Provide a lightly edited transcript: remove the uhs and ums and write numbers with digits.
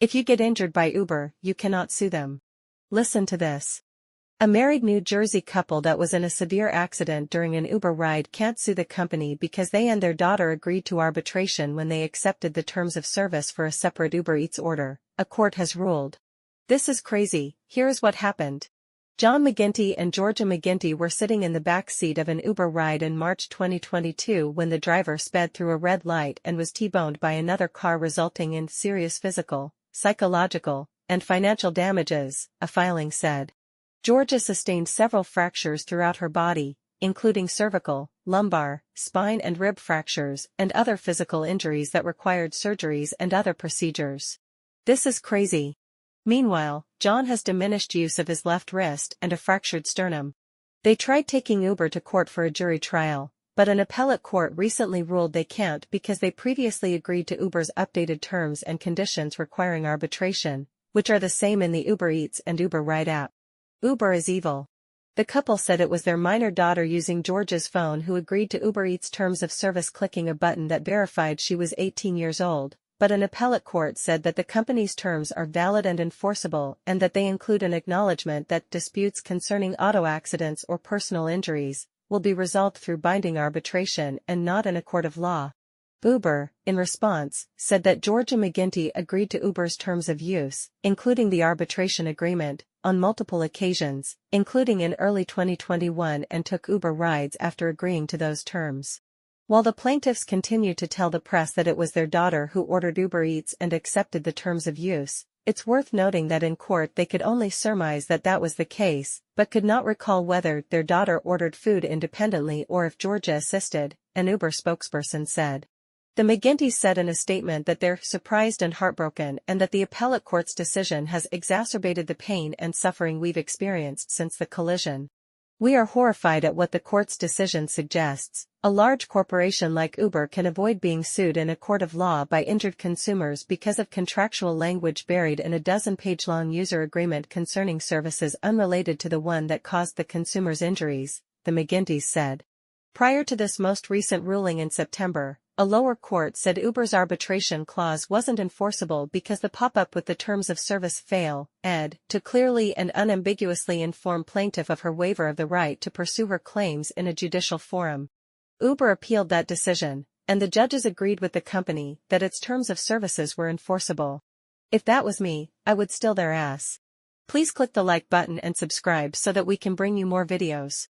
If you get injured by Uber, you cannot sue them. Listen to this. A married New Jersey couple that was in a severe accident during an Uber ride can't sue the company because they and their daughter agreed to arbitration when they accepted the terms of service for a separate Uber Eats order, a court has ruled. This is crazy. Here's what happened. John McGinty and Georgia McGinty were sitting in the back seat of an Uber ride in March 2022 when the driver sped through a red light and was T-boned by another car, resulting in serious physical, psychological, and financial damages, a filing said. Georgia sustained several fractures throughout her body, including cervical, lumbar, spine and rib fractures and other physical injuries that required surgeries and other procedures. This is crazy. Meanwhile, John has diminished use of his left wrist and a fractured sternum. They tried taking Uber to court for a jury trial, but an appellate court recently ruled they can't because they previously agreed to Uber's updated terms and conditions requiring arbitration, which are the same in the Uber Eats and Uber Ride app. Uber is evil. The couple said it was their minor daughter using Georgia's phone who agreed to Uber Eats' terms of service, clicking a button that verified she was 18 years old, but an appellate court said that the company's terms are valid and enforceable and that they include an acknowledgement that disputes concerning auto accidents or personal injuries will be resolved through binding arbitration and not in a court of law. Uber, in response, said that Georgia McGinty agreed to Uber's terms of use, including the arbitration agreement, on multiple occasions, including in early 2021, and took Uber rides after agreeing to those terms. While the plaintiffs continued to tell the press that it was their daughter who ordered Uber Eats and accepted the terms of use, it's worth noting that in court they could only surmise that that was the case, but could not recall whether their daughter ordered food independently or if Georgia assisted, an Uber spokesperson said. The McGintys said in a statement that they're surprised and heartbroken and that the appellate court's decision has exacerbated the pain and suffering we've experienced since the collision. We are horrified at what the court's decision suggests. A large corporation like Uber can avoid being sued in a court of law by injured consumers because of contractual language buried in a dozen-page-long user agreement concerning services unrelated to the one that caused the consumer's injuries, the McGintys said. Prior to this most recent ruling in September, a lower court said Uber's arbitration clause wasn't enforceable because the pop-up with the terms of service fail, to clearly and unambiguously inform plaintiff of her waiver of the right to pursue her claims in a judicial forum. Uber appealed that decision, and the judges agreed with the company that its terms of services were enforceable. If that was me, I would steal their ass. Please click the like button and subscribe so that we can bring you more videos.